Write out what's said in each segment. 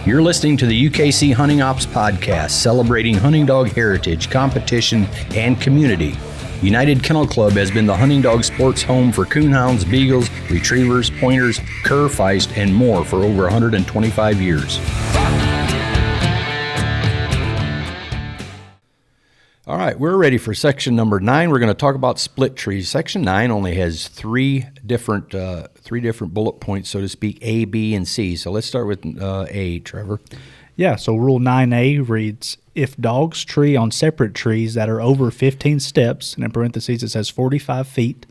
You're listening to the UKC Hunting Ops Podcast, celebrating hunting dog heritage, competition, and community. United Kennel Club has been the hunting dog sports home for coonhounds, beagles, retrievers, pointers, cur, feist, and more for over 125 years. All right, we're ready for section number 9. We're going to talk about split trees. Section 9 only has three different bullet points, so to speak, A, B, and C. So let's start with A, Trevor. Yeah, so Rule 9A reads, if dogs tree on separate trees that are over 15 steps, and in parentheses it says 45 feet,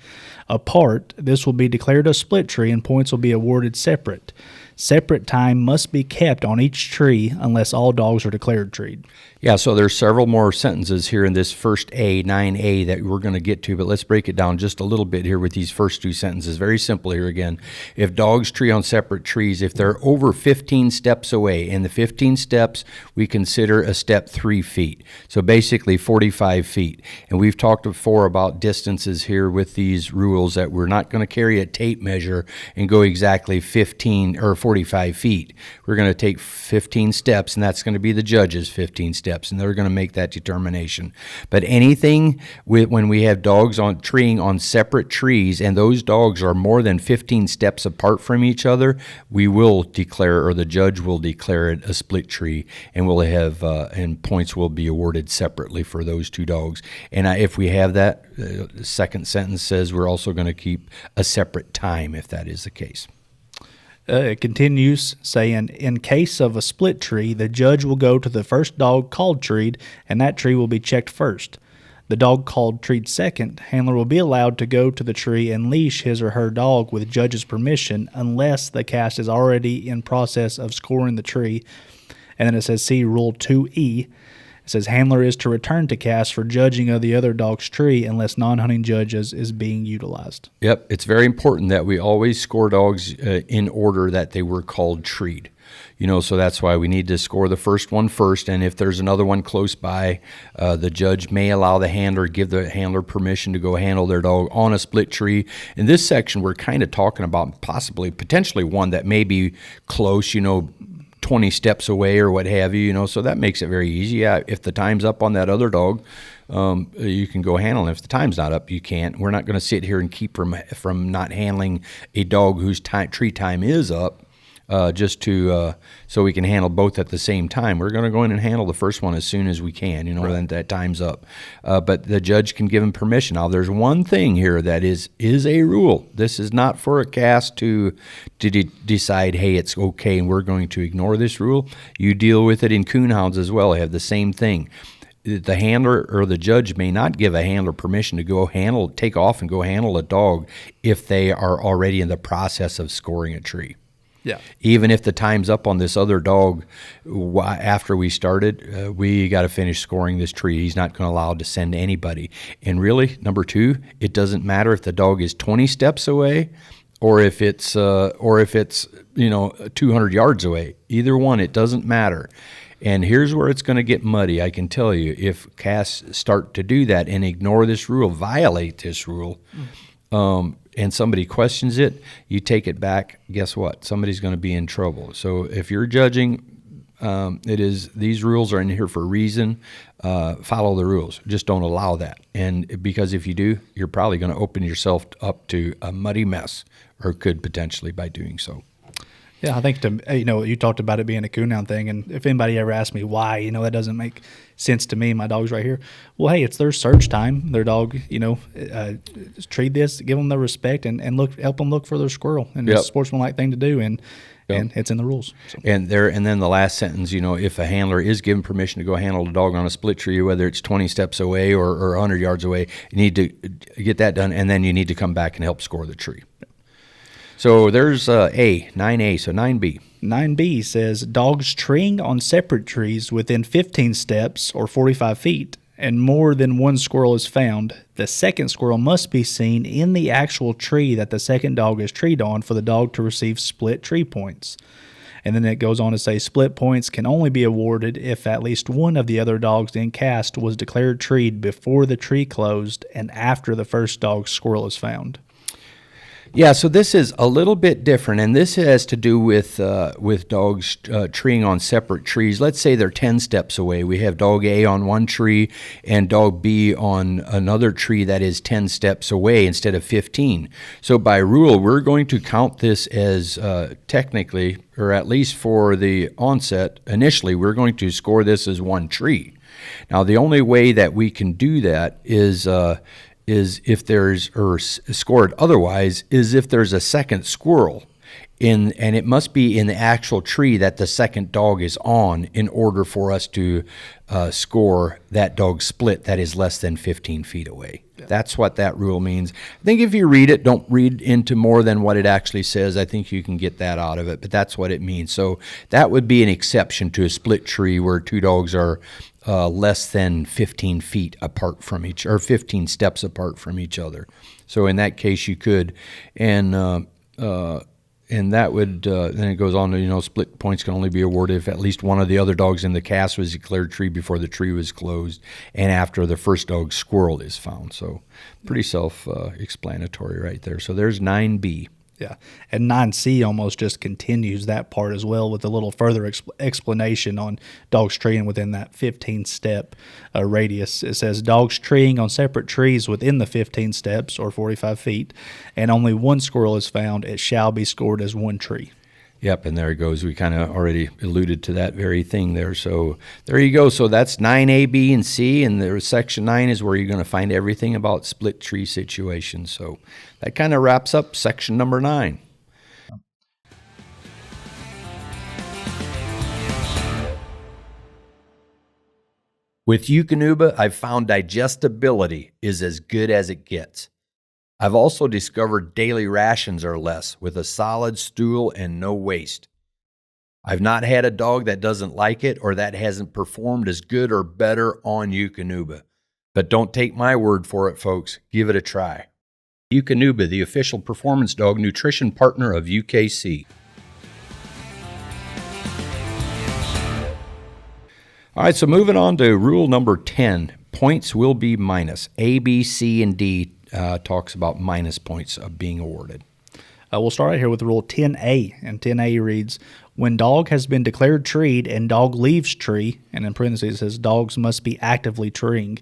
apart, this will be declared a split tree and points will be awarded separate. Separate time must be kept on each tree unless all dogs are declared treed. Yeah, so there's several more sentences here in this first A, 9A, that we're going to get to, but let's break it down just a little bit here with these first two sentences. Very simple here again. If dogs tree on separate trees, if they're over 15 steps away, and the 15 steps we consider a step 3 feet, so basically 45 feet. And we've talked before about distances here with these rules that we're not going to carry a tape measure and go exactly 15 or 45 feet. We're going to take 15 steps, and that's going to be the judge's 15 steps. And they're going to make that determination. But anything when we have dogs on treeing on separate trees and those dogs are more than 15 steps apart from each other, we will declare, or the judge will declare it a split tree, and we'll have and points will be awarded separately for those two dogs. And if we have that, the second sentence says we're also going to keep a separate time if that is the case. It continues saying, in case of a split tree, the judge will go to the first dog called treed, and that tree will be checked first. The dog called treed second, handler will be allowed to go to the tree and leash his or her dog with judge's permission unless the cast is already in process of scoring the tree. And then it says, see Rule 2E. It says, handler is to return to cast for judging of the other dog's tree unless non-hunting judges is being utilized. Yep, it's very important that we always score dogs in order that they were called treed. So that's why we need to score the first one first, and if there's another one close by, the judge may allow the handler, give the handler permission to go handle their dog on a split tree. In this section, we're kind of talking about potentially one that may be close, 20 steps away or what have you, so that makes it very easy. Yeah, if the time's up on that other dog, you can go handle it. If the time's not up, you can't. We're not going to sit here and keep from not handling a dog whose tree time is up just to so we can handle both at the same time. We're going to go in and handle the first one as soon as we can, right. Then that time's up. But the judge can give him permission. Now, there's one thing here that is a rule. This is not for a cast to decide, hey, it's okay, and we're going to ignore this rule. You deal with it in coonhounds as well. They have the same thing. The handler or the judge may not give a handler permission to go take off and go handle a dog if they are already in the process of scoring a tree. Yeah. Even if the time's up on this other dog after we started, we got to finish scoring this tree. He's not going to allow to send anybody. And really, number 2, it doesn't matter if the dog is 20 steps away or if it's 200 yards away. Either one, it doesn't matter. And here's where it's going to get muddy, I can tell you. If casts start to do that and ignore this rule, violate this rule, and somebody questions it, you take it back, guess what? Somebody's going to be in trouble. So if you're judging, these rules are in here for a reason. Follow the rules. Just don't allow that. And because if you do, you're probably going to open yourself up to a muddy mess, or could potentially by doing so. Yeah, I think you talked about it being a coonhound thing, and if anybody ever asks me why, that doesn't make sense to me. My dog's right here. Well, hey, it's their search time. Their dog, treat this, give them the respect, and help them look for their squirrel. And it's a sportsmanlike thing to do, and it's in the rules. So. And then the last sentence, if a handler is given permission to go handle a dog on a split tree, whether it's 20 steps away or 100 yards away, you need to get that done, and then you need to come back and help score the tree. So there's 9A, so 9B. 9B says, dogs treeing on separate trees within 15 steps or 45 feet and more than one squirrel is found, the second squirrel must be seen in the actual tree that the second dog is treed on for the dog to receive split tree points. And then it goes on to say split points can only be awarded if at least one of the other dogs in cast was declared treed before the tree closed and after the first dog's squirrel is found. Yeah, so this is a little bit different, and this has to do with dogs treeing on separate trees. Let's say they're 10 steps away. We have dog A on one tree and dog B on another tree that is 10 steps away instead of 15. So by rule, we're going to count this as technically, or at least for the onset, initially, we're going to score this as one tree. Now, the only way that we can do that is if there's, or scored otherwise, is if there's a second squirrel and it must be in the actual tree that the second dog is on in order for us to score that dog split that is less than 15 feet away. Yeah. That's what that rule means. I think if you read it, don't read into more than what it actually says. I think you can get that out of it, but that's what it means. So that would be an exception to a split tree where two dogs are less than 15 feet apart from each, or 15 steps apart from each other. So in that case, you could, and that would, then it goes on to, split points can only be awarded if at least one of the other dogs in the cast was declared tree before the tree was closed and after the first dog's squirrel is found. So pretty self-explanatory right there. So there's 9B. Yeah, and 9C almost just continues that part as well with a little further explanation on dogs treeing within that 15-step radius. It says dogs treeing on separate trees within the 15 steps or 45 feet, and only one squirrel is found, it shall be scored as one tree. Yep, and there it goes. We kind of already alluded to that very thing there. So there you go. So that's 9A, B, and C, and there's section 9 is where you're going to find everything about split tree situations. So that kind of wraps up section number 9. With Eukanuba, I've found digestibility is as good as it gets. I've also discovered daily rations are less, with a solid stool and no waste. I've not had a dog that doesn't like it or that hasn't performed as good or better on Eukanuba. But don't take my word for it, folks. Give it a try. Eukanuba, the official performance dog nutrition partner of UKC. All right, so moving on to rule number 10. Points will be minus. A, B, C, and D talks about minus points of being awarded. We'll start right here with rule 10A, and 10A reads, when dog has been declared treed and dog leaves tree, and in parentheses it says dogs must be actively treeing.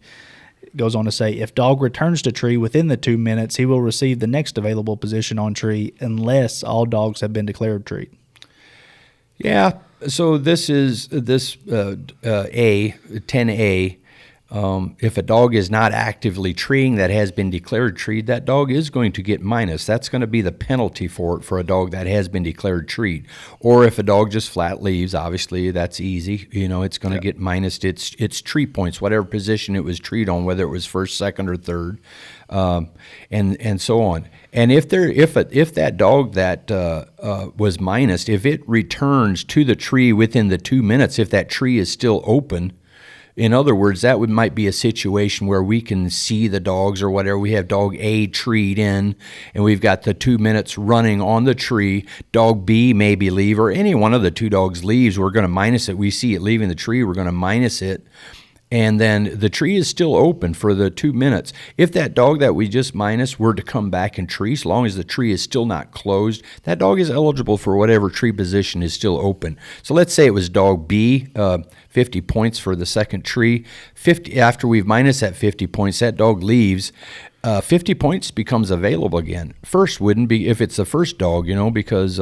It goes on to say, if dog returns to tree within the 2 minutes, he will receive the next available position on tree unless all dogs have been declared treed. Yeah, so this is A, 10A. If a dog is not actively treeing that has been declared treed, that dog is going to get minus. That's going to be the penalty for it for a dog that has been declared treed. Or if a dog just flat leaves, obviously that's easy. It's going to get minused its tree points, whatever position it was treed on, whether it was first, second, or third, and so on. And if that dog that was minused, if it returns to the tree within the 2 minutes, if that tree is still open. In other words, that might be a situation where we can see the dogs or whatever. We have dog A treed in, and we've got the 2 minutes running on the tree. Dog B maybe leave, or any one of the two dogs leaves. We're going to minus it. We see it leaving the tree. We're going to minus it. And then the tree is still open for the 2 minutes. If that dog that we just minus were to come back and tree, as long as the tree is still not closed, that dog is eligible for whatever tree position is still open. So let's say it was dog B, 50 points for the second tree. 50 after we've minus that 50 points, that dog leaves. 50 points becomes available again. First wouldn't be if it's the first dog, because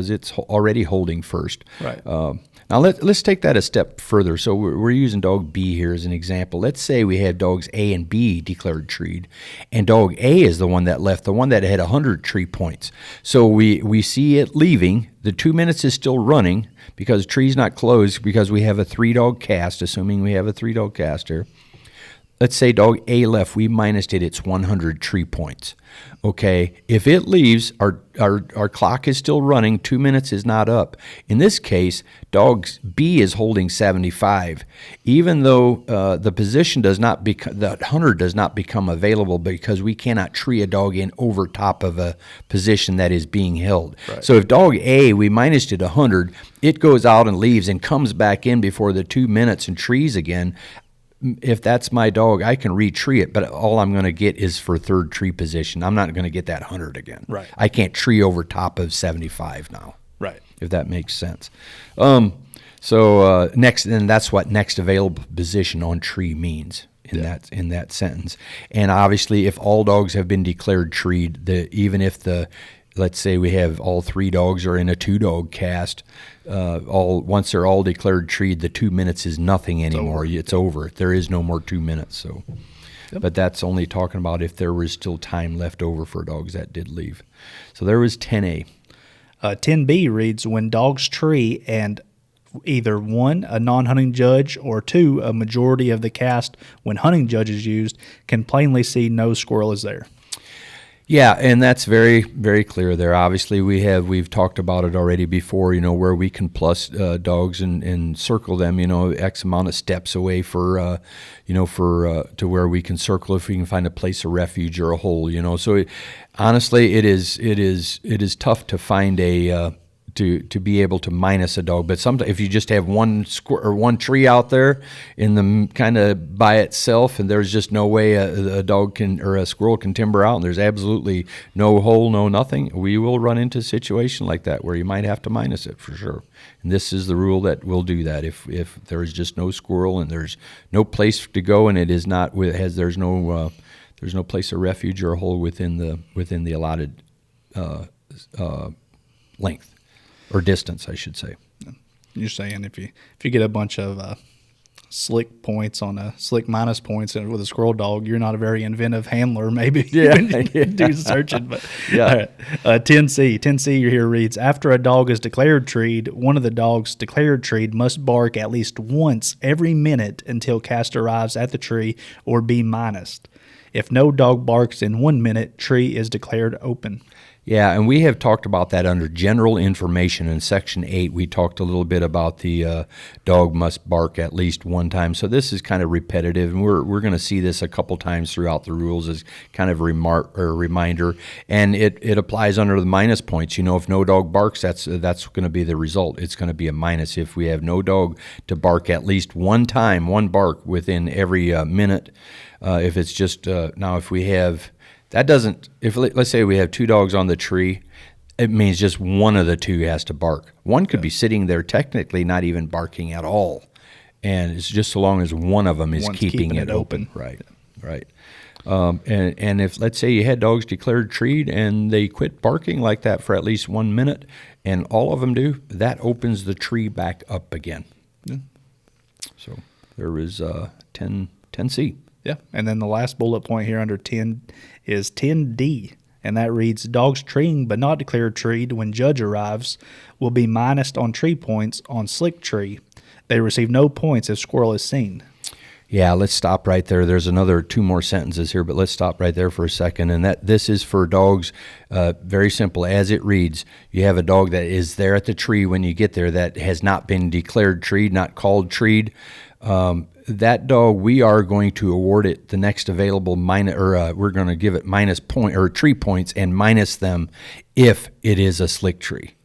it's already holding first. Right. Now let's take that a step further. So we're using dog B here as an example. Let's say we have dogs A and B declared treed, and dog A is the one that left, the one that had 100 tree points. So we see it leaving. The 2 minutes is still running because tree's not closed because we have a 3-dog cast, assuming we have a 3-dog cast here. Let's say dog A left, we minused its 100 tree points. Okay, if it leaves, our clock is still running, 2 minutes is not up. In this case, dog B is holding 75. Even though the position does not become, the 100 does not become available because we cannot tree a dog in over top of a position that is being held. Right. So if dog A, we minused it 100, it goes out and leaves and comes back in before the 2 minutes and trees again. if that's my dog, I can re-tree it, but all I'm going to get is for third tree position. I'm not going to get that 100 again. Right. I can't tree over top of 75 now. Right. If that makes sense. Next, and that's what next available position on tree means in that sentence. And obviously, if all dogs have been declared treed, even if let's say we have all 3 dogs are in a 2-dog cast, once they're all declared treed, the 2 minutes is nothing anymore. It's over. There is no more 2 minutes. So, but that's only talking about if there was still time left over for dogs that did leave. So there was 10A. 10B reads, when dogs tree and either 1, a non-hunting judge, or 2, a majority of the cast when hunting judge is used, can plainly see no squirrel is there. Yeah, and that's very, very clear there. Obviously, we've talked about it already before, where we can plus dogs and circle them, X amount of steps away to where we can circle if we can find a place of refuge or a hole, So honestly, it is tough to find to be able to minus a dog. But sometimes if you just have one tree out there in the kind of by itself, and there's just no way a dog can or a squirrel can timber out, and there's absolutely no hole, no nothing, we will run into a situation like that where you might have to minus it for sure. And this is the rule that will do that. If there is just no squirrel and there's no place to go, and it is not there's no place of refuge or a hole within the allotted length. Or distance, I should say. You're saying if you get a bunch of slick points on slick minus points with a squirrel dog, you're not a very inventive handler, maybe. Yeah. Do searching. But yeah. 10C here reads, after a dog is declared treed, one of the dogs declared treed must bark at least once every minute until cast arrives at the tree or be minused. If no dog barks in 1 minute, tree is declared open. Yeah, and we have talked about that under general information in Section 8. We talked a little bit about the dog must bark at least one time. So this is kind of repetitive, and we're going to see this a couple times throughout the rules as kind of a reminder. And it applies under the minus points. If no dog barks, that's going to be the result. It's going to be a minus. If we have no dog to bark at least one time, one bark within every minute. If it's just now, if we have... That doesn't, let's say we have 2 dogs on the tree, it means just one of the 2 has to bark. One could be sitting there technically not even barking at all. And it's just so long as one of them is keeping it open. Right. And if, let's say you had dogs declared treed and they quit barking like that for at least 1 minute, and all of them do, that opens the tree back up again. Yeah. So there is 10C. Yeah, and then the last bullet point here under 10 is 10D, and that reads, dogs treeing but not declared treed when judge arrives will be minused on tree points on slick tree. They receive no points if squirrel is seen. Yeah, let's stop right there. There's another 2 more sentences here, but let's stop right there for a second. And this is for dogs, very simple. As it reads, you have a dog that is there at the tree when you get there that has not been declared treed, not called treed. That dog, we are going to award it the next available we're going to give it minus point or tree points and minus them if it is a slick tree.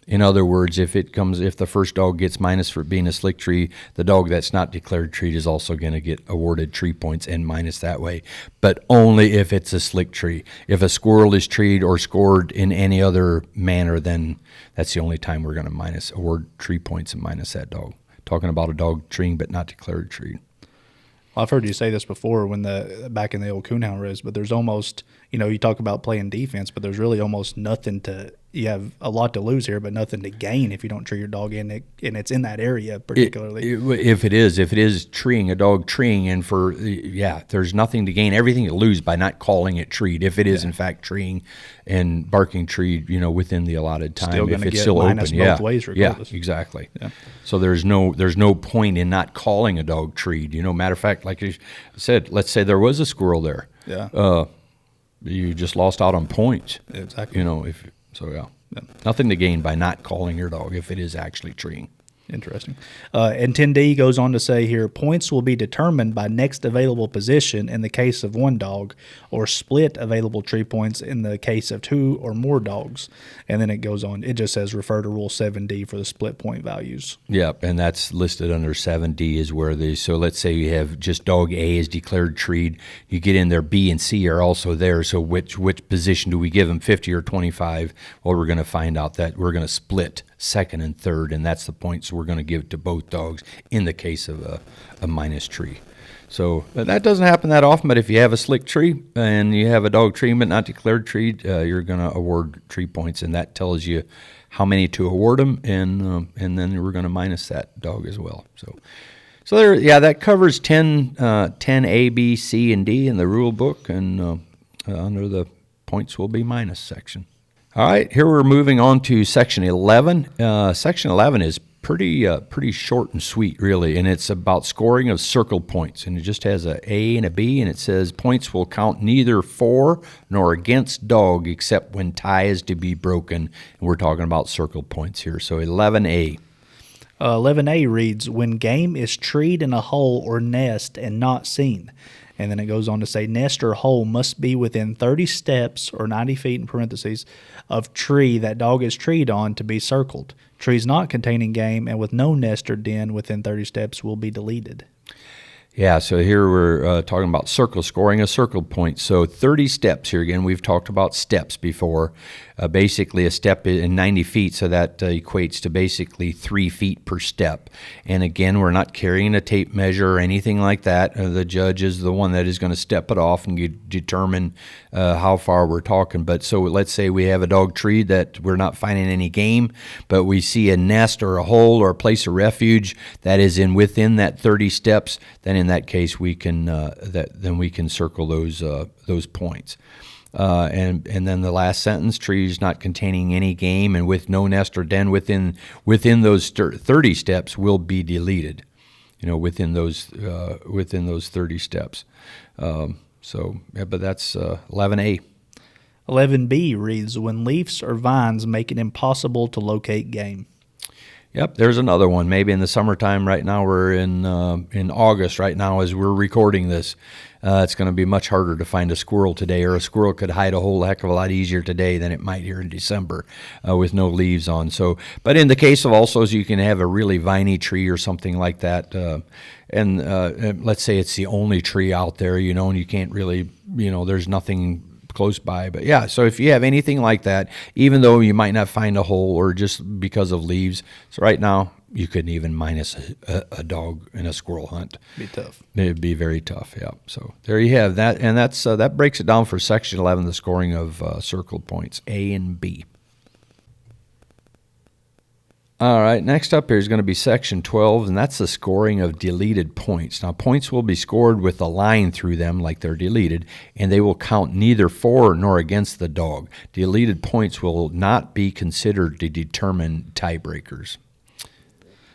In other words, if the first dog gets minus for being a slick tree, the dog that's not declared treed is also going to get awarded tree points and minus that way, but only if it's a slick tree. If a squirrel is treed or scored in any other manner, then that's the only time we're going to award tree points and minus that dog. Talking about a dog treeing but not declared treed. Well, I've heard you say this before back in the old coonhound res, but there's almost, you talk about playing defense, but there's really almost nothing you have a lot to lose here, but nothing to gain if you don't tree your dog in it, and it's in that area particularly. If it is treeing, a dog treeing, and there's nothing to gain, everything to lose by not calling it treed. If it is in fact treeing and barking treed, within the allotted time, still if it's get still minus open, both ways regardless. Yeah, exactly. Yeah. So there's no point in not calling a dog treed. Matter of fact, like you said, let's say there was a squirrel there. Yeah. You just lost out on points. Exactly. Nothing to gain by not calling your dog if it is actually treeing. Interesting. And 10D goes on to say here, points will be determined by next available position in the case of one dog, or split available tree points in the case of two or more dogs. And then it goes on. It just says refer to Rule 7D for the split point values. Yep, and that's listed under 7D is where so let's say you have just dog A is declared treed. You get in there, B and C are also there. So which position do we give them, 50 or 25? Well, we're going to find out that we're going to split second and third, and that's the points we're going to give to both dogs in the case of a minus tree. So that doesn't happen that often, but if you have a slick tree and you have a dog tree but not declared treed, you're going to award tree points, and that tells you how many to award them, and then we're going to minus that dog as well. So there, yeah, that covers 10 A, B, C, and D in the rule book, and under the points will be minus section. All right, here we're moving on to Section 11. Section 11 is pretty short and sweet, really, and it's about scoring of circle points. And it just has an A and a B, and it says points will count neither for nor against dog except when tie is to be broken. And we're talking about circle points here. So 11A. 11A reads, when game is treed in a hole or nest and not seen. And then it goes on to say nest or hole must be within 30 steps or 90 feet in parentheses of tree that dog is treed on to be circled. Trees not containing game and with no nest or den within 30 steps will be deleted. Yeah, so here we're talking about scoring a circle point. So 30 steps here. Again, we've talked about steps before. Basically, a step in 90 feet, so that equates to basically 3 feet per step. And again, we're not carrying a tape measure or anything like that. The judge is the one that is going to step it off and determine how far we're talking. But so let's say we have a dog tree that we're not finding any game, but we see a nest or a hole or a place of refuge that is within that 30 steps. Then in that case, we can circle those points. And then the last sentence, trees not containing any game and with no nest or den within those 30 steps will be deleted. Within those 30 steps. But that's 11A. 11B reads, when leaves or vines make it impossible to locate game. Yep, there's another one. Maybe in the summertime. Right now we're in August right now as we're recording this. It's going to be much harder to find a squirrel today, or a squirrel could hide a whole heck of a lot easier today than it might here in December with no leaves on. So, but in the case of also, you can have a really viney tree or something like that, and let's say it's the only tree out there, and you can't really, there's nothing close by. But yeah, so if you have anything like that, even though you might not find a hole or just because of leaves, so right now you couldn't even minus a dog in a squirrel hunt. Be tough. It'd be very tough, yeah. So there you have that, and that breaks it down for Section 11, the scoring of circle points, A and B. All right, next up here is going to be Section 12, and that's the scoring of deleted points. Now, points will be scored with a line through them like they're deleted, and they will count neither for nor against the dog. Deleted points will not be considered to determine tiebreakers.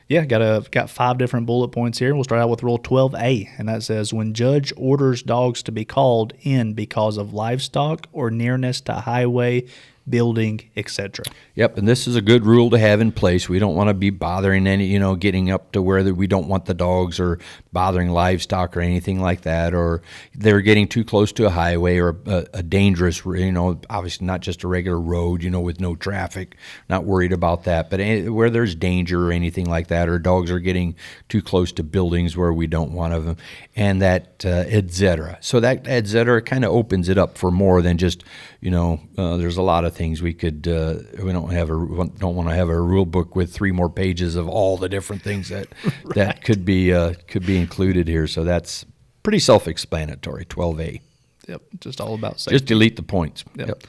Yeah, got 5 different bullet points here. We'll start out with Rule 12A, and that says, when judge orders dogs to be called in because of livestock or nearness to highway, building, etc. Yep, and this is a good rule to have in place. We don't want to be bothering any, getting up to where we don't want the dogs or bothering livestock or anything like that, or they're getting too close to a highway or a dangerous, obviously not just a regular road, with no traffic, not worried about that, but where there's danger or anything like that, or dogs are getting too close to buildings where we don't want them, and that et cetera. So that et cetera kind of opens it up for more than just, there's a lot of things we could, we don't want to have a rule book with 3 more pages of all the different things that Right. that could be included here. So that's pretty self-explanatory. 12A. Yep, just all about safety. Just delete the points. Yep.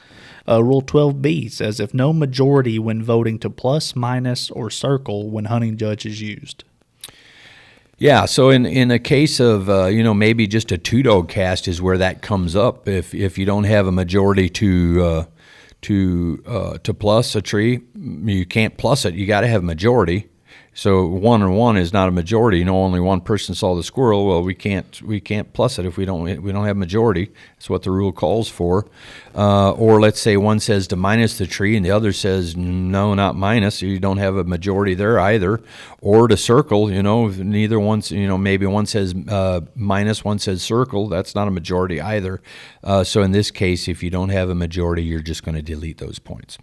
Rule 12B says if no majority when voting to plus, minus, or circle when hunting judge is used. Yeah, so in a case of maybe just a 2-dog cast is where that comes up. If you don't have a majority to plus a tree, you can't plus it. You got to have majority. So 1 and 1 is not a majority. Only one person saw the squirrel. Well, we can't plus it if we don't have majority. That's what the rule calls for. Or let's say one says to minus the tree and the other says no, not minus. You don't have a majority there either. Or to circle. Neither one's. Maybe one says minus, one says circle. That's not a majority either. So in this case, if you don't have a majority, you're just going to delete those points.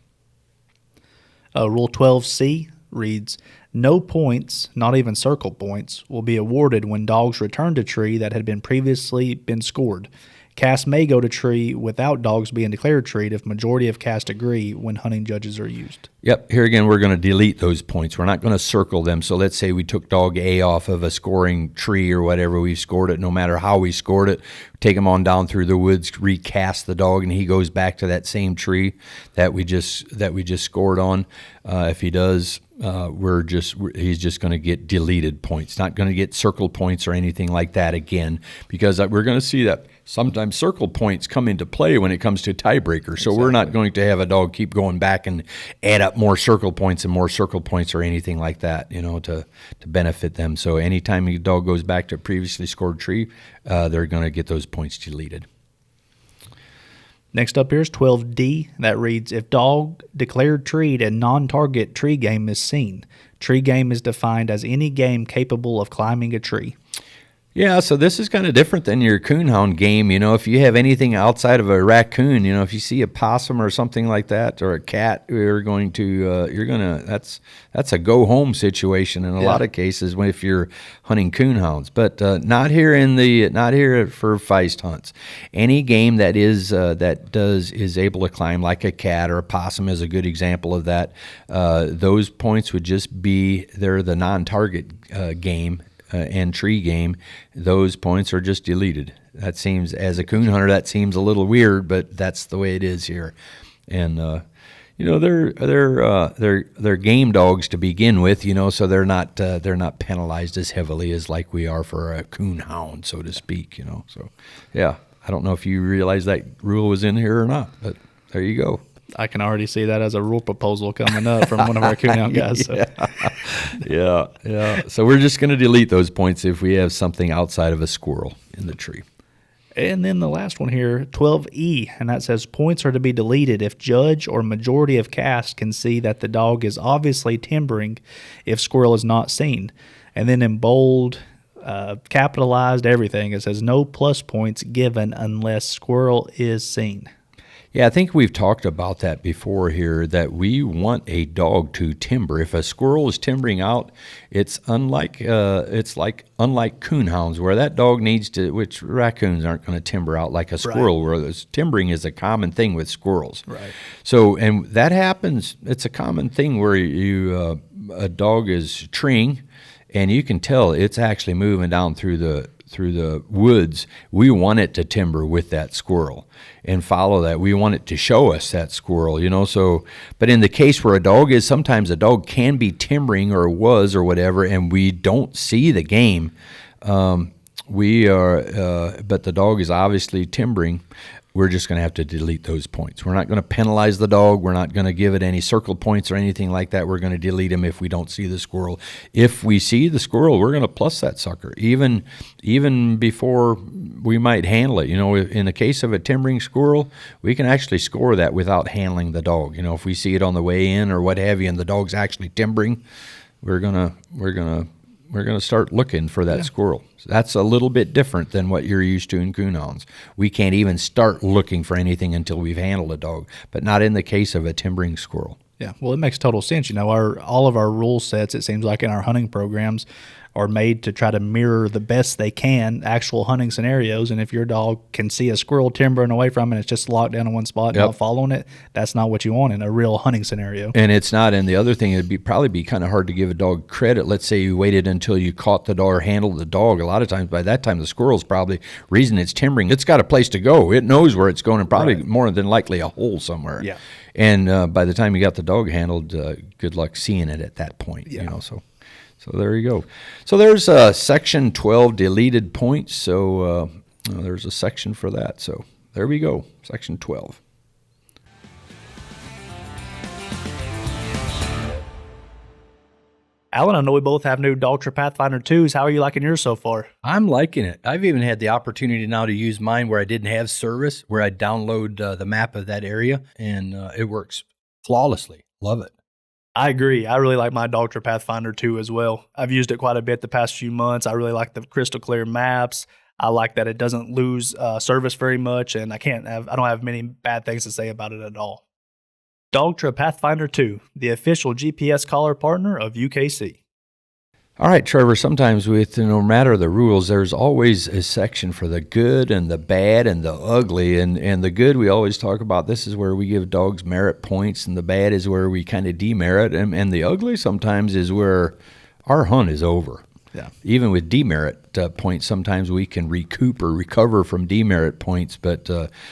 Rule 12C reads, no points, not even circle points, will be awarded when dogs return to tree that had previously been scored. Cast may go to tree without dogs being declared treed if majority of cast agree when hunting judges are used. Yep. Here again, we're going to delete those points. We're not going to circle them. So let's say we took dog A off of a scoring tree or whatever. We've scored it no matter how we scored it. Take him on down through the woods, recast the dog, and he goes back to that same tree that we just scored on. If he does, he's just going to get deleted points. Not going to get circle points or anything like that again, because we're going to see that sometimes circle points come into play when it comes to tiebreaker. So We're not going to have a dog keep going back and add up more circle points or anything like that, to benefit them. So anytime a dog goes back to a previously scored tree, they're going to get those points deleted. Next up here is 12D. That reads, if dog declared treed and non-target tree game is seen. Tree game is defined as any game capable of climbing a tree. Yeah, so this is kind of different than your coonhound game. If you have anything outside of a raccoon, if you see a possum or something like that, or a cat, that's a go home situation in a lot of cases if you're hunting coonhounds. But not here for feist hunts. Any game that is able to climb, like a cat or a possum is a good example of that. Those points would just be they're the non-target game. And tree game, those points are just deleted. That seems, as a coon hunter, that seems a little weird, but that's the way it is here. And they're game dogs to begin with, so they're not penalized as heavily as like we are for a coon hound, so to speak. So yeah, I don't know if you realize that rule was in here or not, but there you go. I can already see that as a rule proposal coming up from one of our coonhound guys. So. Yeah. So we're just going to delete those points if we have something outside of a squirrel in the tree. And then the last one here, 12E, and that says points are to be deleted if judge or majority of cast can see that the dog is obviously timbering if squirrel is not seen. And then in bold, capitalized everything, it says no plus points given unless squirrel is seen. Yeah, I think we've talked about that before here, that we want a dog to timber. If a squirrel is timbering out, it's unlike coonhounds, where that dog needs to, which raccoons aren't going to timber out like a squirrel, where timbering is a common thing with squirrels. Right. So, and that happens, it's a common thing where a dog is treeing, and you can tell it's actually moving down through the woods. We want it to timber with that squirrel and follow that. We want it to show us that squirrel, so, but in the case where a dog is, sometimes a dog can be timbering or was or whatever, and we don't see the game. But the dog is obviously timbering. We're just going to have to delete those points. We're not going to penalize the dog. We're not going to give it any circle points or anything like that. We're going to delete them if we don't see the squirrel. If we see the squirrel, we're going to plus that sucker, even before we might handle it. In the case of a timbering squirrel, we can actually score that without handling the dog. If we see it on the way in or what have you, and the dog's actually timbering, we're gonna start looking for that squirrel. So that's a little bit different than what you're used to in coonhounds. We can't even start looking for anything until we've handled a dog, but not in the case of a timbering squirrel. Yeah, well, it makes total sense. All of our rule sets, it seems like in our hunting programs, are made to try to mirror the best they can actual hunting scenarios. And if your dog can see a squirrel timbering away from it, it's just locked down in one spot and not following it, that's not what you want in a real hunting scenario. And it's not. And the other thing, it'd probably be kind of hard to give a dog credit. Let's say you waited until you caught the dog or handled the dog. A lot of times by that time, the squirrel's probably, reason it's timbering, it's got a place to go. It knows where it's going, and probably more than likely a hole somewhere. Yeah. And by the time you got the dog handled, good luck seeing it at that point. So there you go. So there's section 12, deleted points. So there's a section for that. So there we go, section 12. Alan, I know we both have new Dogtra Pathfinder 2s. How are you liking yours so far? I'm liking it. I've even had the opportunity now to use mine where I didn't have service, where I download the map of that area, and it works flawlessly. Love it. I agree. I really like my Dogtra Pathfinder 2 as well. I've used it quite a bit the past few months. I really like the crystal clear maps. I like that it doesn't lose service very much, and I don't have many bad things to say about it at all. Dogtra Pathfinder 2, the official GPS collar partner of UKC. All right, Trevor, sometimes no matter the rules, there's always a section for the good and the bad and the ugly. And the good, we always talk about, this is where we give dogs merit points, and the bad is where we kind of demerit. And the ugly sometimes is where our hunt is over. Yeah. Even with demerit points, sometimes we can recoup or recover from demerit points. But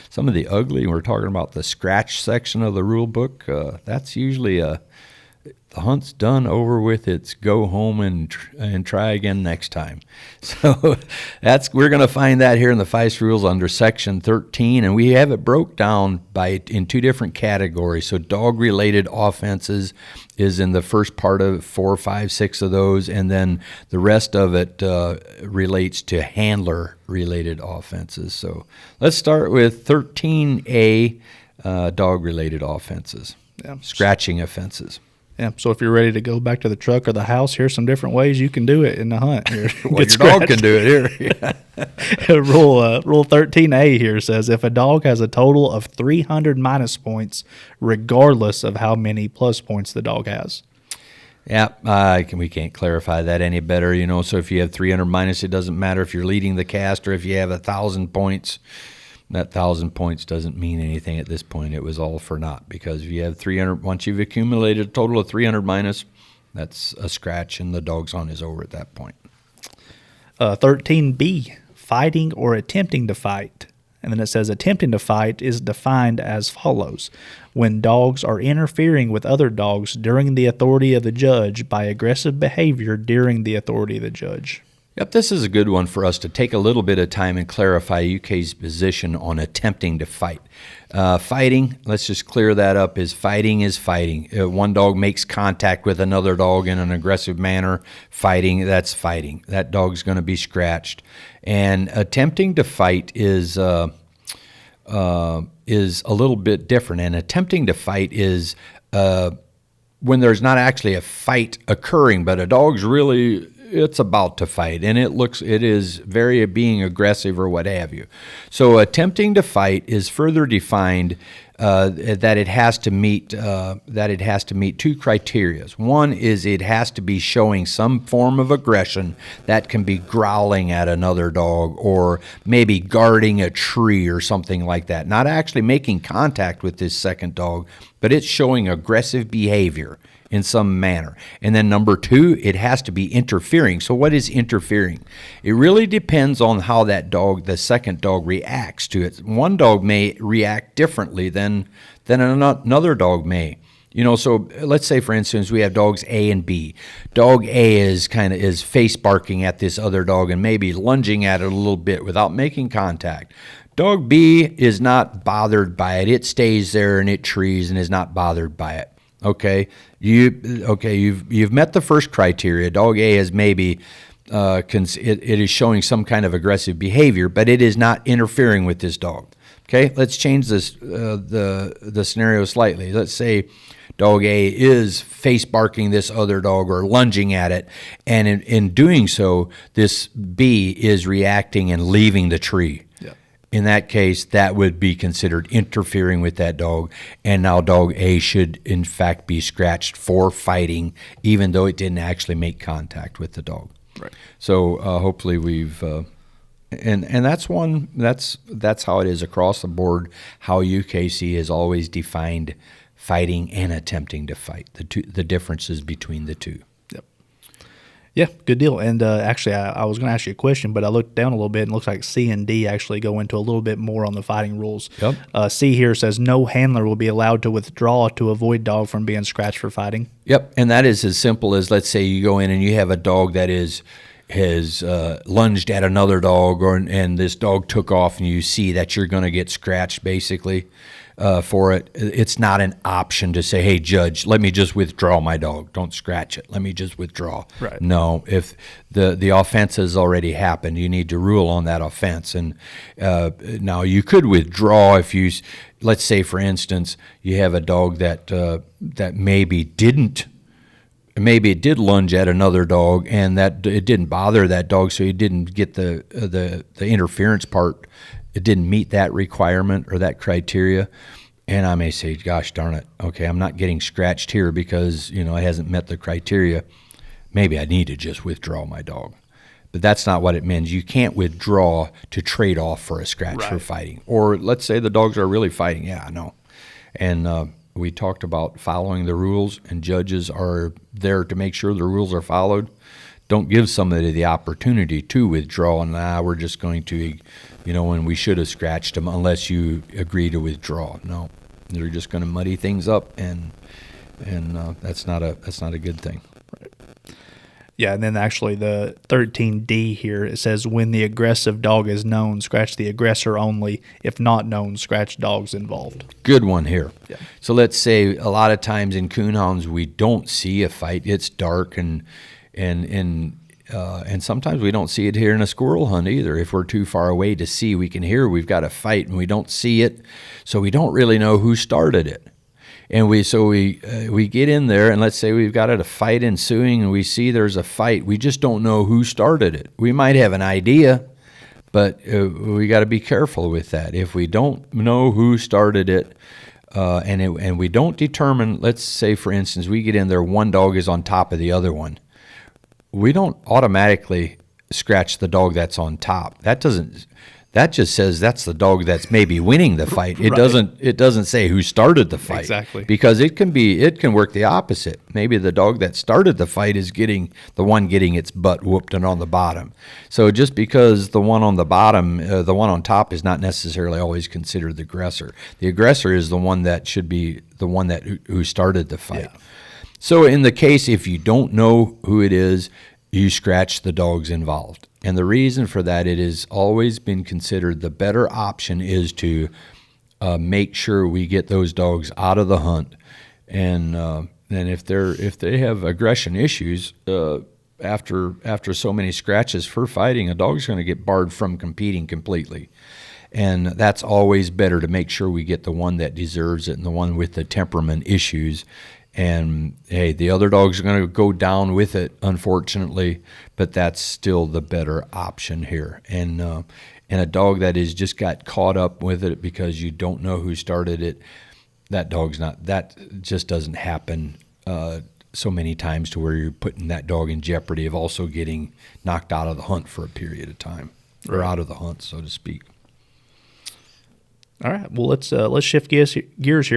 some of the ugly, we're talking about the scratch section of the rule book, that's usually the hunt's done, over with. It's go home and try again next time. So we're going to find that here in the Feist rules under section 13, and we have it broke down in two different categories. So dog-related offenses is in the first part of 4, 5, 6 of those, and then the rest of it relates to handler-related offenses. So let's start with 13A, dog-related offenses, scratching offenses. Yeah, so if you're ready to go back to the truck or the house, here's some different ways you can do it in the hunt. Here. Well, your dog can do it here. Rule 13A here says if a dog has a total of 300 minus points, regardless of how many plus points the dog has. Yeah, we can't clarify that any better. So if you have 300 minus, it doesn't matter if you're leading the cast or if you have 1,000 points. That 1,000 points doesn't mean anything at this point. It was all for naught, because if you have 300, once you've accumulated a total of 300 minus, that's a scratch, and the dog's hunt is over at that point. 13B, fighting or attempting to fight. And then it says attempting to fight is defined as follows: when dogs are interfering with other dogs during the authority of the judge by aggressive behavior during the authority of the judge. Yep, this is a good one for us to take a little bit of time and clarify UK's position on attempting to fight. Fighting, let's just clear that up, is fighting. One dog makes contact with another dog in an aggressive manner. Fighting, that's fighting. That dog's going to be scratched. And attempting to fight is a little bit different. And attempting to fight is when there's not actually a fight occurring, but a dog's really... it's about to fight, and it is very being aggressive or what have you. So attempting to fight is further defined that it has to meet two criteria. One is it has to be showing some form of aggression. That can be growling at another dog or maybe guarding a tree or something like that. Not actually making contact with this second dog, but it's showing aggressive behavior in some manner. And then number 2, it has to be interfering. So what is interfering? It really depends on how that dog, the second dog, reacts to it. One dog may react differently than another dog may. So let's say, for instance, we have dogs A and B. Dog A is face barking at this other dog and maybe lunging at it a little bit without making contact. Dog B is not bothered by it. It stays there and it trees and is not bothered by it. Okay, you've met the first criteria. Dog A is maybe it is showing some kind of aggressive behavior, but it is not interfering with this dog. Okay, let's change this the scenario slightly. Let's say dog A is face barking this other dog or lunging at it, and in doing so, this B is reacting and leaving the tree. In that case, that would be considered interfering with that dog, and now dog A should, in fact, be scratched for fighting, even though it didn't actually make contact with the dog. Right. So hopefully we've, and that's how it is across the board, how UKC has always defined fighting and attempting to fight, the differences between the two. Yeah, good deal. And actually, I was going to ask you a question, but I looked down a little bit, and it looks like C and D actually go into a little bit more on the fighting rules. Yep. C here says no handler will be allowed to withdraw to avoid dog from being scratched for fighting. Yep, and that is as simple as, let's say you go in and you have a dog that has lunged at another dog, and this dog took off, and you see that you're going to get scratched, basically. for it. It's not an option to say, hey, judge, let me just withdraw my dog. Don't scratch it. Let me just withdraw. Right. No, if the offense has already happened, you need to rule on that offense. And now you could withdraw if you, let's say, for instance, you have a dog that maybe it did lunge at another dog, and that it didn't bother that dog, so you didn't get the interference part. It didn't meet that requirement or that criteria. And I may say, gosh darn it, okay, I'm not getting scratched here because, it hasn't met the criteria. Maybe I need to just withdraw my dog. But that's not what it means. You can't withdraw to trade off for a scratch for fighting. Or let's say the dogs are really fighting. Yeah, I know. And we talked about following the rules, and judges are there to make sure the rules are followed. Don't give somebody the opportunity to withdraw, and we're just going to, when we should have scratched them unless you agree to withdraw. No, they're just going to muddy things up, and that's not a good thing. Right. Yeah, and then actually the 13D here, it says when the aggressive dog is known, scratch the aggressor only. If not known, scratch dogs involved. Good one here. Yeah. So let's say a lot of times in coonhounds we don't see a fight. It's dark and sometimes we don't see it here in a squirrel hunt either. If we're too far away to see, we can hear we've got a fight and we don't see it, so we don't really know who started it. And we get in there, and let's say we've got a fight ensuing, and we see there's a fight. We just don't know who started it. We might have an idea, but we got to be careful with that. If we don't know who started it, and we don't determine, let's say for instance, we get in there, one dog is on top of the other one. We don't automatically scratch the dog that's on top. That just says that's the dog that's maybe winning the fight. It doesn't say who started the fight. Exactly. Because it can work the opposite. Maybe the dog that started the fight is getting its butt whooped and on the bottom. So just because the one on the bottom, the one on top is not necessarily always considered the aggressor. The aggressor is the one that should be the one who started the fight. Yeah. So in the case, if you don't know who it is, you scratch the dogs involved. And the reason for that, it has always been considered the better option is to make sure we get those dogs out of the hunt. And then if they have aggression issues, after so many scratches for fighting, a dog's going to get barred from competing completely. And that's always better to make sure we get the one that deserves it and the one with the temperament issues. And, hey, the other dogs are going to go down with it, unfortunately, but that's still the better option here. And a dog that has just got caught up with it because you don't know who started it, that just doesn't happen so many times to where you're putting that dog in jeopardy of also getting knocked out of the hunt for a period of time, or out of the hunt, so to speak. All right, well, let's shift gears here,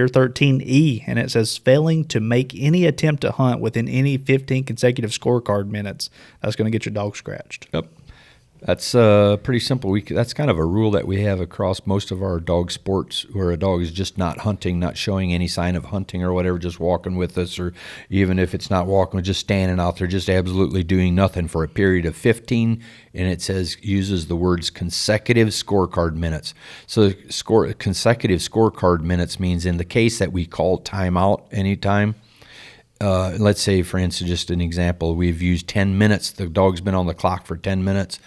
13E, and it says failing to make any attempt to hunt within any 15 consecutive scorecard minutes. That's going to get your dog scratched. Yep. That's pretty simple. That's kind of a rule that we have across most of our dog sports, where a dog is just not hunting, not showing any sign of hunting or whatever, just walking with us, or even if it's not walking, just standing out there, just absolutely doing nothing for a period of 15, and it uses the words consecutive scorecard minutes. So consecutive scorecard minutes means in the case that we call timeout anytime, let's say, for instance, just an example, we've used 10 minutes. The dog's been on the clock for 10 minutes.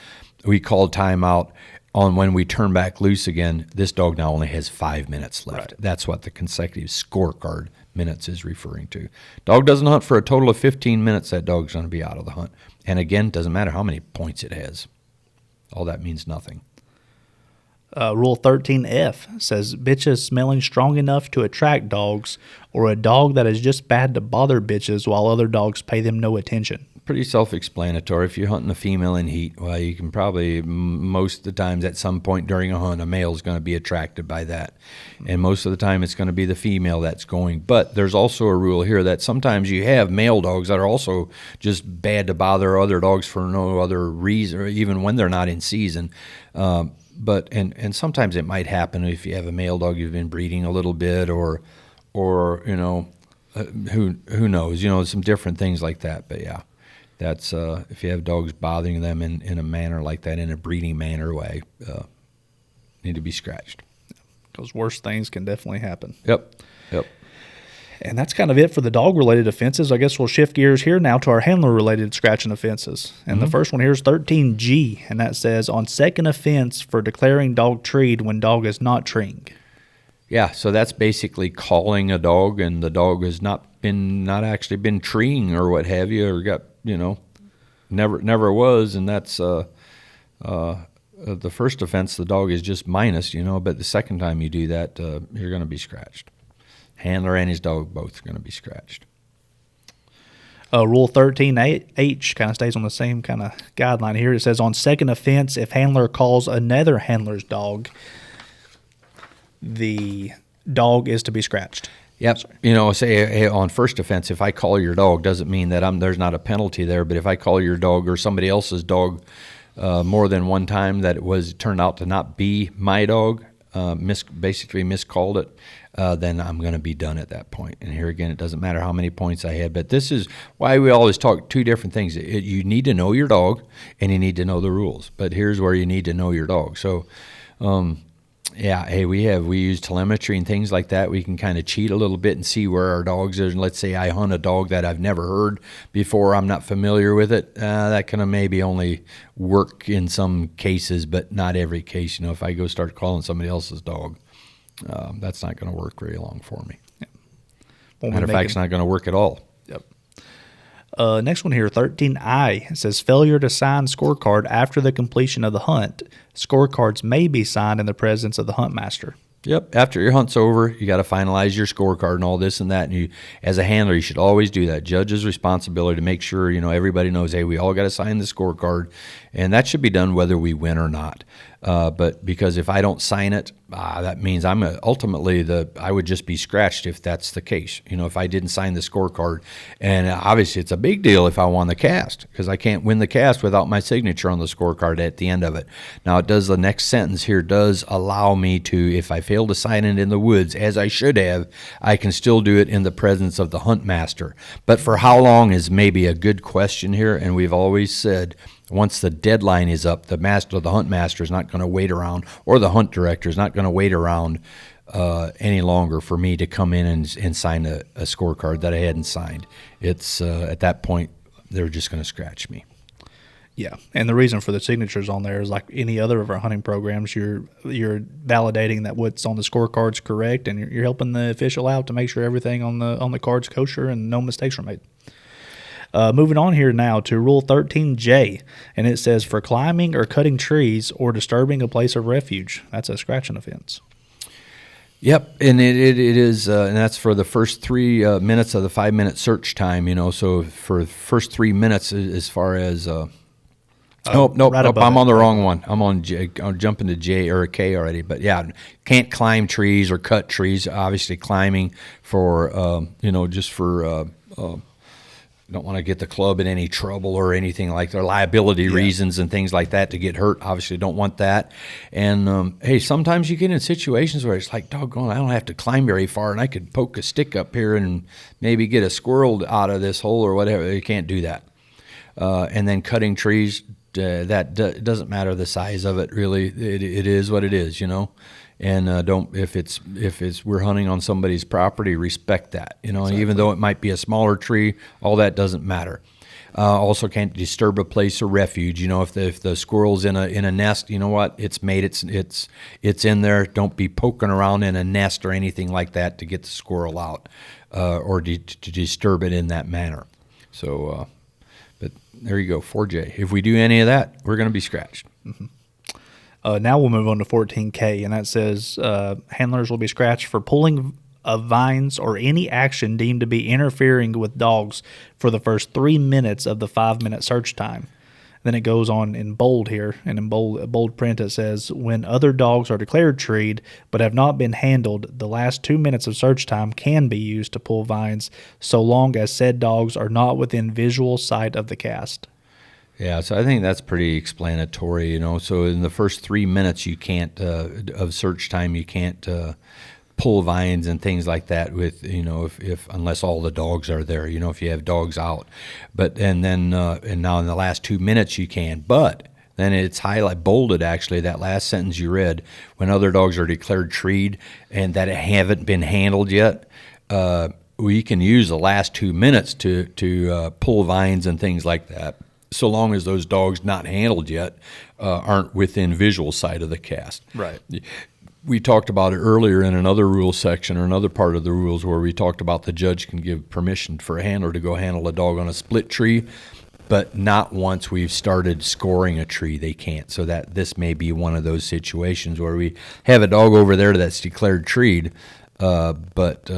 We called timeout. On when we turn back loose again, this dog now only has 5 minutes left. Right. That's what the consecutive scorecard minutes is referring to. Dog doesn't hunt for a total of 15 minutes. That dog's going to be out of the hunt. And again, doesn't matter how many points it has. All that means nothing. Rule 13F says bitches smelling strong enough to attract dogs, or a dog that is just bad to bother bitches while other dogs pay them no attention. Pretty self-explanatory. If you're hunting a female in heat, well, you can probably, most of the times at some point during a hunt, a male is going to be attracted by that. And most of the time it's going to be the female that's going. But there's also a rule here that sometimes you have male dogs that are also just bad to bother other dogs for no other reason, or even when they're not in season. But sometimes it might happen if you have a male dog you've been breeding a little bit, or who knows, some different things like that. But yeah, that's if you have dogs bothering them in a manner like that, in a breeding manner way, need to be scratched. because worse things can definitely happen. Yep. And that's kind of it for the dog-related offenses. I guess we'll shift gears here now to our handler-related scratching offenses. And the first one here is 13G, and that says, on second offense for declaring dog treed when dog is not treeing. Yeah, so that's basically calling a dog, and the dog has not actually been treeing or what have you, or got, never was, and that's the first offense. The dog is just minus, but the second time you do that, you're going to be scratched. Handler and his dog both are going to be scratched. Rule 13H kind of stays on the same kind of guideline here. It says, on second offense, if handler calls another handler's dog, the dog is to be scratched. Yep. Say on first offense, if I call your dog, doesn't mean that there's not a penalty there. But if I call your dog or somebody else's dog more than one time that it turned out to not be my dog, basically miscalled it, then I'm going to be done at that point. And here again, it doesn't matter how many points I had. But this is why we always talk two different things. You need to know your dog, and you need to know the rules. But here's where you need to know your dog. So, we use telemetry and things like that. We can kind of cheat a little bit and see where our dogs are. And let's say I hunt a dog that I've never heard before, I'm not familiar with it. That can maybe only work in some cases, but not every case. If I go start calling somebody else's dog, that's not going to work very long for me. Yeah. Matter of fact, it's not going to work at all. Yep. Next one here, 13I. It says, failure to sign scorecard after the completion of the hunt. Scorecards may be signed in the presence of the hunt master. Yep. After your hunt's over, you got to finalize your scorecard and all this and that. And you, as a handler, you should always do that. Judge's responsibility to make sure, everybody knows, hey, we all got to sign the scorecard. And that should be done whether we win or not. But because if I don't sign it, that means I would just be scratched if that's the case. If I didn't sign the scorecard, and obviously it's a big deal if I won the cast, because I can't win the cast without my signature on the scorecard at the end of it. Now the next sentence here does allow me to, if I fail to sign it in the woods, as I should have, I can still do it in the presence of the hunt master. But for how long is maybe a good question here, and we've always said, once the deadline is up, the hunt master is not going to wait around, or the hunt director is not going to wait around any longer for me to come in and sign a scorecard that I hadn't signed. It's at that point, they're just going to scratch me. Yeah, and the reason for the signatures on there is like any other of our hunting programs, you're validating that what's on the scorecard's correct, and you're helping the official out to make sure everything on the card's kosher and no mistakes are made. Moving on here now to Rule 13J, and it says, for climbing or cutting trees or disturbing a place of refuge. That's a scratching offense. Yep, and it is, and that's for the first 3 minutes of the 5-minute search time. So for the first 3 minutes, as far as nope, I'm on the wrong one. I'm on J. I'm jumping to J or a K already. But yeah, can't climb trees or cut trees. Obviously, climbing for just for. Don't want to get the club in any trouble or anything like that, liability reasons and things like that to get hurt. Obviously, don't want that. And, hey, sometimes you get in situations where it's like, doggone, I don't have to climb very far, and I could poke a stick up here and maybe get a squirrel out of this hole or whatever. You can't do that. And then cutting trees, that doesn't matter the size of it, really. It is what it is, And if we're hunting on somebody's property, respect that, Exactly. And even though it might be a smaller tree, all that doesn't matter. Also, can't disturb a place of refuge. If the squirrel's in a nest, you know what? It's made it's in there. Don't be poking around in a nest or anything like that to get the squirrel out, or to disturb it in that manner. So, but there you go, 4J. If we do any of that, we're going to be scratched. Mm-hmm. Now we'll move on to 14K, and that says handlers will be scratched for pulling of vines or any action deemed to be interfering with dogs for the first 3 minutes of the 5-minute search time. Then it goes on in bold here, and in bold print it says, when other dogs are declared treed but have not been handled, the last 2 minutes of search time can be used to pull vines so long as said dogs are not within visual sight of the cast. Yeah, so I think that's pretty explanatory, So in the first 3 minutes, you can't of search time, you can't pull vines and things like that with, if unless all the dogs are there, if you have dogs out. But and now in the last 2 minutes you can. But then it's bolded actually, that last sentence you read, when other dogs are declared treed and that it haven't been handled yet. We can use the last 2 minutes to pull vines and things like that, so long as those dogs not handled yet aren't within visual sight of the cast. Right. We talked about it earlier in another rule section or another part of the rules where we talked about the judge can give permission for a handler to go handle a dog on a split tree, but not once we've started scoring a tree. They can't. So that this may be one of those situations where we have a dog over there that's declared treed, but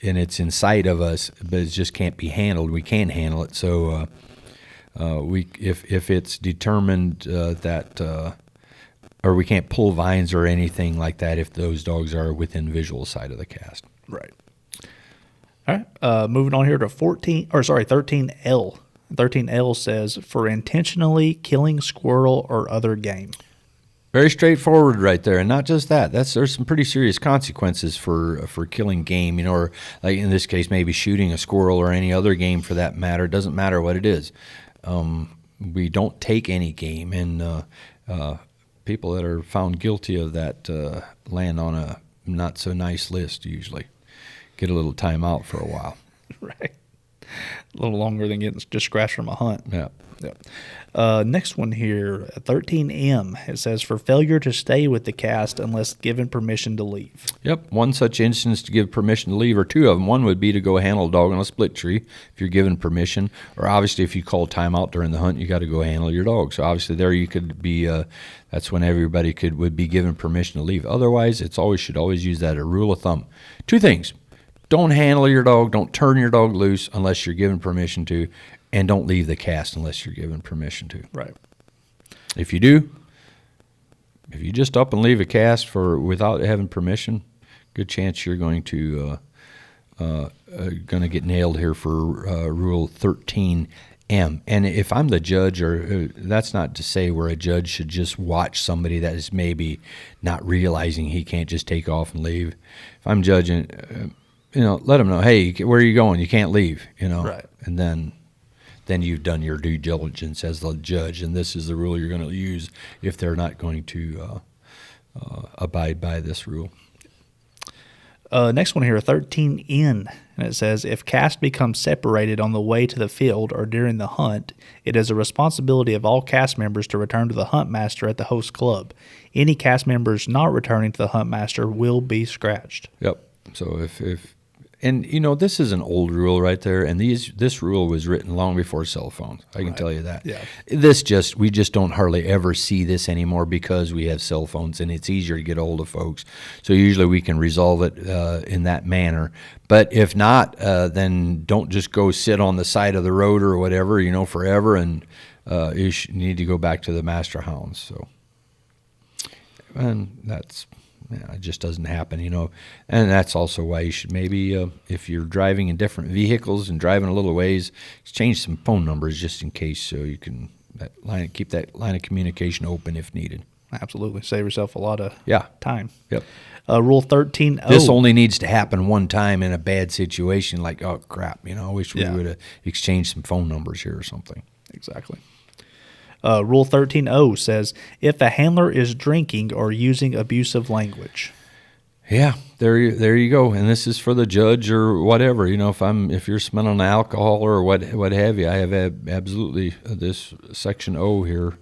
it's in sight of us, but it just can't be handled. We can't handle it. So if it's determined that or we can't pull vines or anything like that if those dogs are within visual sight of the cast. Right. All right. Moving on here to 13L. 13L says for intentionally killing squirrel or other game. Very straightforward right there, and not just that. There's some pretty serious consequences for killing game, or like in this case, maybe shooting a squirrel or any other game for that matter. It doesn't matter what it is. We don't take any game, and people that are found guilty of that land on a not so nice list usually. Get a little time out for a while. Right. A little longer than getting just scratched from a hunt. Yeah. Next one here, 13M. It says for failure to stay with the cast unless given permission to leave. Yep. One such instance to give permission to leave, or two of them. One would be to go handle a dog on a split tree if you're given permission, or obviously if you call timeout during the hunt, you got to go handle your dog. So obviously there you could be. That's when everybody would be given permission to leave. Otherwise, should always use that as a rule of thumb. Two things: don't handle your dog, don't turn your dog loose unless you're given permission to. And don't leave the cast unless you're given permission to. Right. If you just up and leave a cast without having permission, good chance you're going to get nailed here for Rule 13M. And if I'm the judge, or that's not to say where a judge should just watch somebody that is maybe not realizing he can't just take off and leave. If I'm judging, let them know, hey, where are you going? You can't leave. Right. And then you've done your due diligence as the judge, and this is the rule you're going to use if they're not going to abide by this rule. Next one here, 13N, and it says, if cast becomes separated on the way to the field or during the hunt, it is a responsibility of all cast members to return to the hunt master at the host club. Any cast members not returning to the hunt master will be scratched. Yep. So if this is an old rule right there, and this rule was written long before cell phones. I can tell you that. Yeah. We just don't hardly ever see this anymore because we have cell phones, and it's easier to get a hold of folks. So usually we can resolve it in that manner. But if not, then don't just go sit on the side of the road or whatever, forever, and you need to go back to the master hounds. So, and that's. Yeah, it just doesn't happen, and that's also why you should maybe, if you're driving in different vehicles and driving a little ways, change some phone numbers just in case, so you can keep that line of communication open if needed. Absolutely, save yourself a lot of time. Yep. Rule 13. This only needs to happen one time in a bad situation, like oh crap, I wish we would have exchanged some phone numbers here or something. Exactly. Rule 13.0 says, if a handler is drinking or using abusive language. Yeah, there you go. And this is for the judge or whatever. If you're smelling alcohol or what have you, I have absolutely this section O here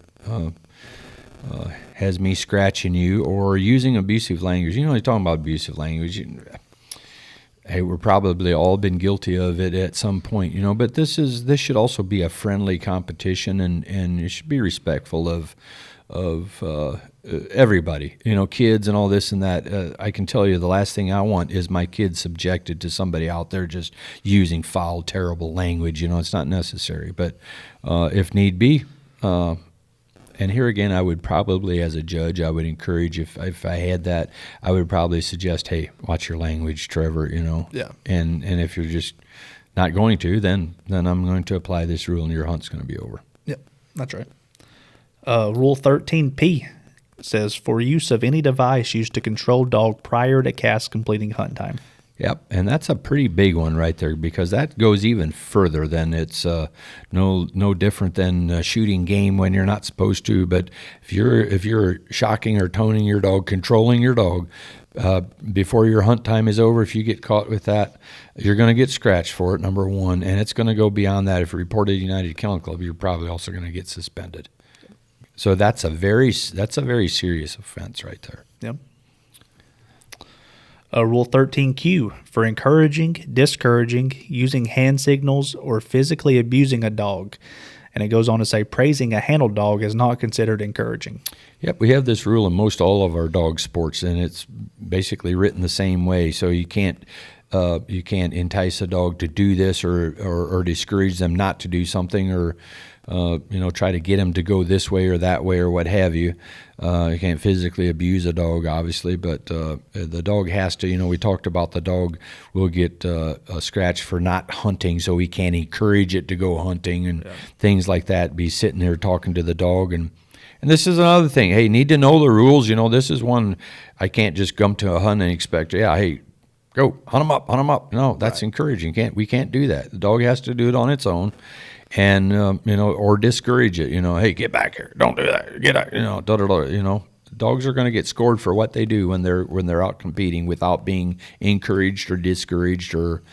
has me scratching you, or using abusive language. You're talking about abusive language. Hey, we're probably all been guilty of it at some point, but this should also be a friendly competition, and you should be respectful of everybody, kids and all this and that. I can tell you the last thing I want is my kids subjected to somebody out there just using foul, terrible language. It's not necessary, but if need be, and here again, I would probably, as a judge, I would encourage, if I had that, I would probably suggest, hey, watch your language, Trevor, Yeah. And if you're just not going to, then I'm going to apply this rule and your hunt's going to be over. Yep, that's right. Rule 13P says, for use of any device used to control dog prior to cast completing hunt time. Yep, and that's a pretty big one right there because that goes even further than it's no different than shooting game when you're not supposed to. But if you're shocking or toning your dog, controlling your dog before your hunt time is over, if you get caught with that, you're going to get scratched for it. Number one, and it's going to go beyond that. If you reported to United Kennel Club, you're probably also going to get suspended. So that's a very serious offense right there. Yep. Rule 13Q, for encouraging, discouraging, using hand signals, or physically abusing a dog. And it goes on to say praising a handled dog is not considered encouraging. Yep, we have this rule in most all of our dog sports, and it's basically written the same way. So you can't entice a dog to do this or discourage them not to do something or try to get them to go this way or that way or what have you. You can't physically abuse a dog, obviously, but the dog has to, we talked about the dog will get a scratch for not hunting, so we can't encourage it to go hunting and things like that, be sitting there talking to the dog. And this is another thing. Hey, need to know the rules. This is one I can't just come to a hunt and expect, hey, go, hunt them up. No, that's encouraging. We can't do that. The dog has to do it on its own. And or discourage it. Hey, get back here! Don't do that. Get out. Dogs are going to get scored for what they do when they're out competing without being encouraged or discouraged or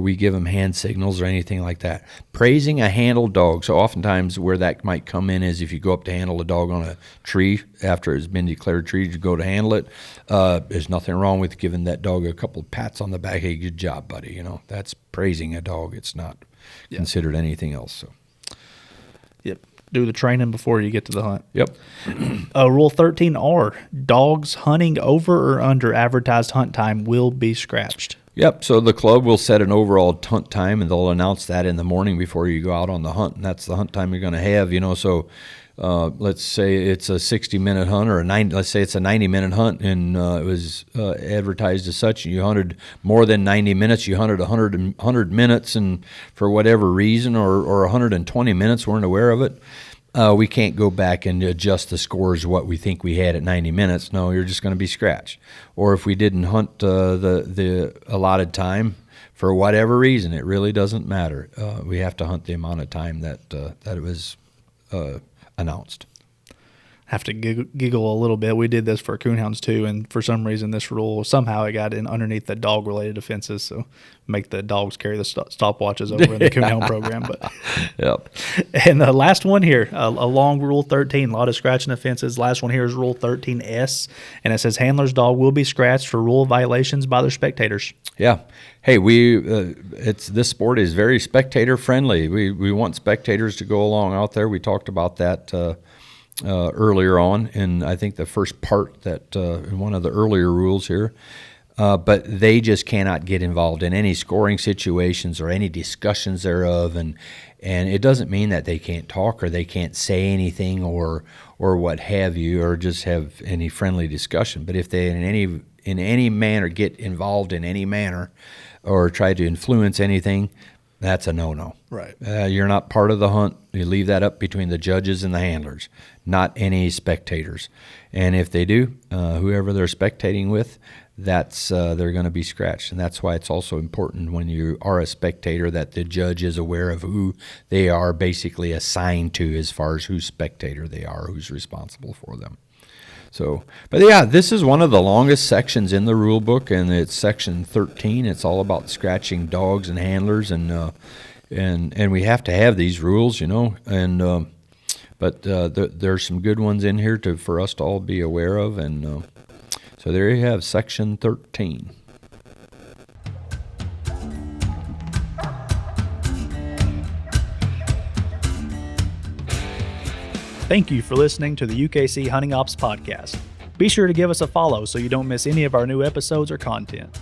we give them hand signals or anything like that. Praising a handled dog. So oftentimes where that might come in is if you go up to handle a dog on a tree after it's been declared tree, you go to handle it. There's nothing wrong with giving that dog a couple of pats on the back. Hey, good job, buddy. That's praising a dog. It's not considered anything else. So. Yep. Do the training before you get to the hunt. Yep. Rule 13R, dogs hunting over or under advertised hunt time will be scratched. Yep. So the club will set an overall hunt time, and they'll announce that in the morning before you go out on the hunt, and that's the hunt time you're going to have. So let's say it's a 60-minute hunt or let's say it's a 90-minute hunt, and it was advertised as such, and you hunted more than 90 minutes, you hunted 100 minutes, and for whatever reason, or 120 minutes, weren't aware of it, we can't go back and adjust the scores what we think we had at 90 minutes. No, you're just going to be scratched. Or if we didn't hunt the allotted time, for whatever reason, it really doesn't matter. We have to hunt the amount of time that it was announced. Have to giggle a little bit. We did this for coonhounds too, and for some reason this rule somehow it got in underneath the dog related offenses, so make the dogs carry the stopwatches over in the coonhound program. But yep. And the last one here, a long Rule 13, a lot of scratching offenses. Last one here is Rule 13S, and it says handler's dog will be scratched for rule violations by their spectators. Yeah. Hey, this sport is very spectator friendly. We want spectators to go along out there. We talked about that earlier on in, I think, the first part that in one of the earlier rules here. But they just cannot get involved in any scoring situations or any discussions thereof, and it doesn't mean that they can't talk or they can't say anything or what have you, or just have any friendly discussion. But if they in any manner get involved in any manner or try to influence anything, that's a no-no. Right. You're not part of the hunt. You leave that up between the judges and the handlers, not any spectators. And if they do, whoever they're spectating with, that's they're going to be scratched. And that's why it's also important when you are a spectator that the judge is aware of who they are basically assigned to as far as whose spectator they are, who's responsible for them. So, but yeah, this is one of the longest sections in the rule book, and it's section 13. It's all about scratching dogs and handlers, and we have to have these rules, but there's some good ones in here for us to all be aware of, and so there you have section 13. Thank you for listening to the UKC Hunting Ops Podcast. Be sure to give us a follow so you don't miss any of our new episodes or content.